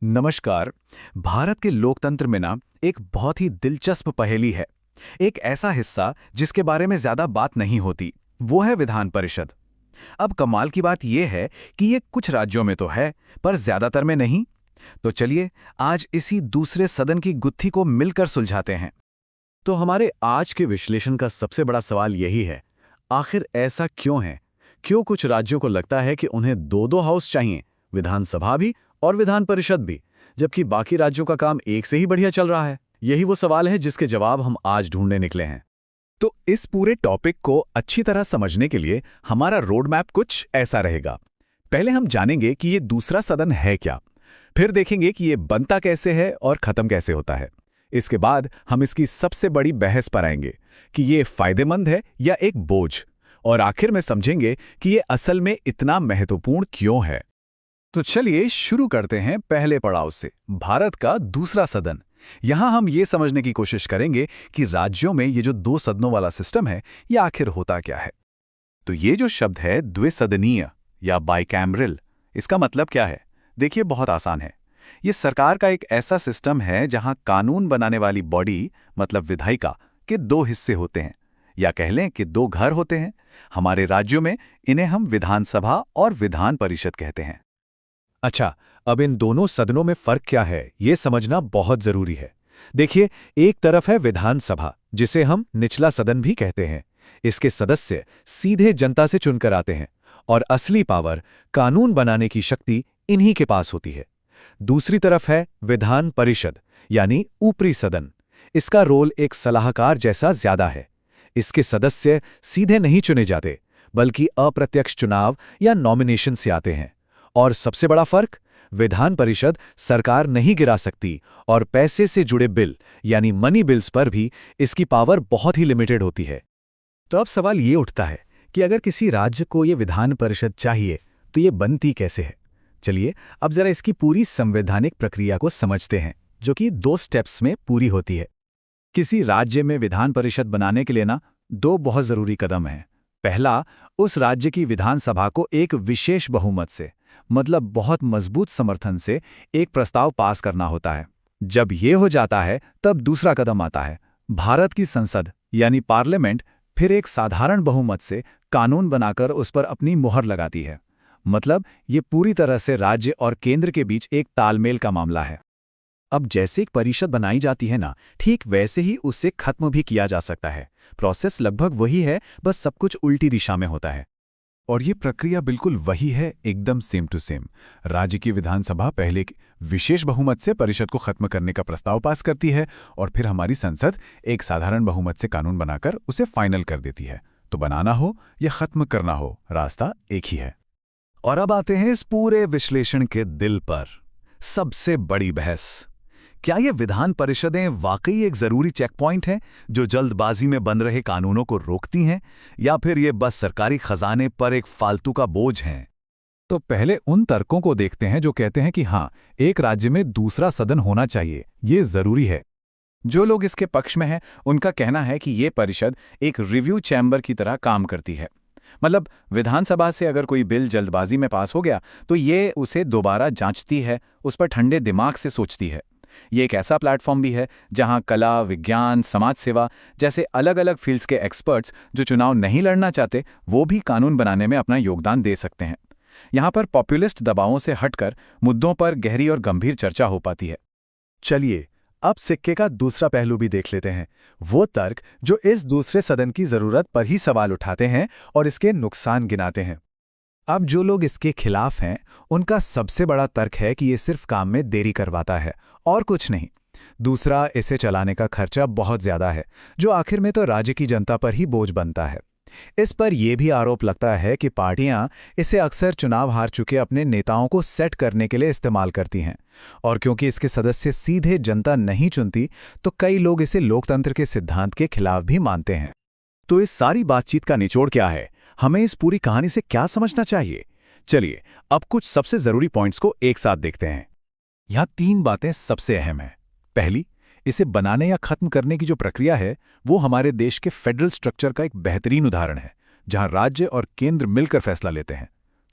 नमस्कार। भारत के लोकतंत्र में ना एक बहुत ही दिलचस्प पहेली है। एक ऐसा हिस्सा जिसके बारे में ज्यादा बात नहीं होती, वो है विधान परिषद। अब कमाल की बात यह है कि ये कुछ राज्यों में तो है, पर ज्यादातर में नहीं। तो चलिए आज इसी दूसरे सदन की गुत्थी को मिलकर सुलझाते हैं। तो हमारे आज के विश्लेषण का सबसे बड़ा सवाल यही है, आखिर ऐसा क्यों है? क्यों कुछ राज्यों को लगता है कि उन्हें दो दो हाउस चाहिए, विधानसभा भी और विधान परिषद भी, जबकि बाकी राज्यों का काम एक से ही बढ़िया चल रहा है? यही वो सवाल है जिसके जवाब हम आज ढूंढने निकले हैं। तो इस पूरे टॉपिक को अच्छी तरह समझने के लिए हमारा रोड मैप कुछ ऐसा रहेगा। पहले हम जानेंगे कि ये दूसरा सदन है क्या, फिर देखेंगे कि ये बनता कैसे है और खत्म कैसे होता है। इसके बाद हम इसकी सबसे बड़ी बहस पर आएंगे कि ये फायदेमंद है या एक बोझ, और आखिर में समझेंगे कि ये असल में इतना महत्वपूर्ण क्यों है। तो चलिए शुरू करते हैं पहले पड़ाव से, भारत का दूसरा सदन। यहां हम ये समझने की कोशिश करेंगे कि राज्यों में ये जो दो सदनों वाला सिस्टम है, ये आखिर होता क्या है। तो ये जो शब्द है द्विसदनीय या बाइकैमरल, इसका मतलब क्या है? देखिए बहुत आसान है। ये सरकार का एक ऐसा सिस्टम है जहां कानून बनाने वाली बॉडी मतलब विधायिका के दो हिस्से होते हैं, या कह लें कि दो घर होते हैं। हमारे राज्यों में इन्हें हम विधानसभा और विधान परिषद कहते हैं। अच्छा, अब इन दोनों सदनों में फर्क क्या है, ये समझना बहुत जरूरी है। देखिए, एक तरफ है विधानसभा, जिसे हम निचला सदन भी कहते हैं। इसके सदस्य सीधे जनता से चुनकर आते हैं और असली पावर, कानून बनाने की शक्ति इन्हीं के पास होती है। दूसरी तरफ है विधान परिषद, यानी ऊपरी सदन। इसका रोल एक सलाहकार जैसा ज्यादा है। इसके सदस्य सीधे नहीं चुने जाते, बल्कि अप्रत्यक्ष चुनाव या नॉमिनेशन से आते हैं। और सबसे बड़ा फर्क, विधान परिषद सरकार नहीं गिरा सकती और पैसे से जुड़े बिल यानी मनी बिल्स पर भी इसकी पावर बहुत ही लिमिटेड होती है। तो अब सवाल ये उठता है कि अगर किसी राज्य को ये विधान परिषद चाहिए तो ये बनती कैसे है। चलिए अब जरा इसकी पूरी संवैधानिक प्रक्रिया को समझते हैं, जो कि 2 स्टेप्स में पूरी होती है। किसी राज्य में विधान परिषद बनाने के लिए ना 2 बहुत जरूरी कदम हैं। पहला, उस राज्य की विधानसभा को एक विशेष बहुमत से, मतलब बहुत मजबूत समर्थन से एक प्रस्ताव पास करना होता है। जब ये हो जाता है तब दूसरा कदम आता है। भारत की संसद यानी पार्लियामेंट फिर एक साधारण बहुमत से कानून बनाकर उस पर अपनी मुहर लगाती है। मतलब ये पूरी तरह से राज्य और केंद्र के बीच एक तालमेल का मामला है। अब जैसे एक परिषद बनाई जाती है ना, ठीक वैसे ही उसे खत्म भी किया जा सकता है। प्रोसेस लगभग वही है, बस सब कुछ उल्टी दिशा में होता है। और ये प्रक्रिया बिल्कुल वही है, एकदम सेम टू सेम। राज्य की विधानसभा पहले विशेष बहुमत से परिषद को खत्म करने का प्रस्ताव पास करती है, और फिर हमारी संसद एक साधारण बहुमत से कानून बनाकर उसे फाइनल कर देती है। तो बनाना हो या खत्म करना हो, रास्ता एक ही है। और अब आते हैं इस पूरे विश्लेषण के दिल पर, सबसे बड़ी बहस। क्या ये विधान परिषदें वाकई एक जरूरी चेक पॉइंट है जो जल्दबाजी में बन रहे कानूनों को रोकती हैं, या फिर ये बस सरकारी खजाने पर एक फालतू का बोझ है? तो पहले उन तर्कों को देखते हैं जो कहते हैं कि हाँ, एक राज्य में दूसरा सदन होना चाहिए, ये जरूरी है। जो लोग इसके पक्ष में हैं, उनका कहना है कि ये परिषद एक रिव्यू चैम्बर की तरह काम करती है। मतलब विधानसभा से अगर कोई बिल जल्दबाजी में पास हो गया तो ये उसे दोबारा जांचती है, उस पर ठंडे दिमाग से सोचती है। ये एक ऐसा प्लेटफॉर्म भी है जहां कला, विज्ञान, समाज सेवा जैसे अलग अलग फील्ड्स के एक्सपर्ट्स जो चुनाव नहीं लड़ना चाहते, वो भी कानून बनाने में अपना योगदान दे सकते हैं। यहां पर पॉपुलिस्ट दबावों से हटकर मुद्दों पर गहरी और गंभीर चर्चा हो पाती है। चलिए अब सिक्के का दूसरा पहलू भी देख लेते हैं, वो तर्क जो इस दूसरे सदन की जरूरत पर ही सवाल उठाते हैं और इसके नुकसान गिनाते हैं। अब जो लोग इसके खिलाफ हैं, उनका सबसे बड़ा तर्क है कि ये सिर्फ काम में देरी करवाता है और कुछ नहीं। दूसरा, इसे चलाने का खर्चा बहुत ज्यादा है, जो आखिर में तो राज्य की जनता पर ही बोझ बनता है। इस पर यह भी आरोप लगता है कि पार्टियां इसे अक्सर चुनाव हार चुके अपने नेताओं को सेट करने के लिए इस्तेमाल करती हैं, और क्योंकि इसके सदस्य सीधे जनता नहीं चुनती, तो कई लोग इसे लोकतंत्र के सिद्धांत के खिलाफ भी मानते हैं। तो इस सारी बातचीत का निचोड़ क्या है? हमें इस पूरी कहानी से क्या समझना चाहिए? चलिए अब कुछ सबसे जरूरी पॉइंट्स को एक साथ देखते हैं। यहां 3 बातें सबसे अहम हैं। पहली, इसे बनाने या खत्म करने की जो प्रक्रिया है, वो हमारे देश के फेडरल स्ट्रक्चर का एक बेहतरीन उदाहरण है, जहां राज्य और केंद्र मिलकर फैसला लेते हैं।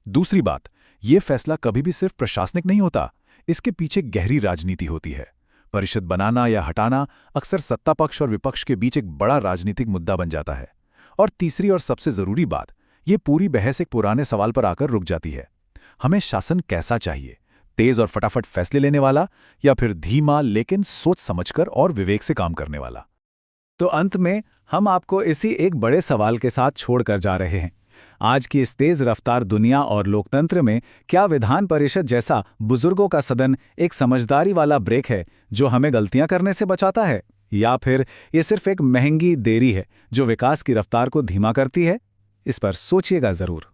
दूसरी बात, ये फैसला कभी भी सिर्फ प्रशासनिक नहीं होता, इसके पीछे गहरी राजनीति होती है। परिषद बनाना या हटाना अक्सर सत्ता पक्ष और विपक्ष के बीच एक बड़ा राजनीतिक मुद्दा बन जाता है। और तीसरी और सबसे जरूरी बात, ये पूरी बहस एक पुराने सवाल पर आकर रुक जाती है। हमें शासन कैसा चाहिए? तेज और फटाफट फैसले लेने वाला, या फिर धीमा लेकिन सोच समझकर और विवेक से काम करने वाला? तो अंत में हम आपको इसी एक बड़े सवाल के साथ छोड़कर जा रहे हैं। आज की इस तेज रफ्तार दुनिया और लोकतंत्र में क्या विधान परिषद जैसा बुजुर्गों का सदन एक समझदारी वाला ब्रेक है जो हमें गलतियां करने से बचाता है, या फिर ये सिर्फ एक महंगी देरी है जो विकास की रफ्तार को धीमा करती है? इस पर सोचिएगा जरूर।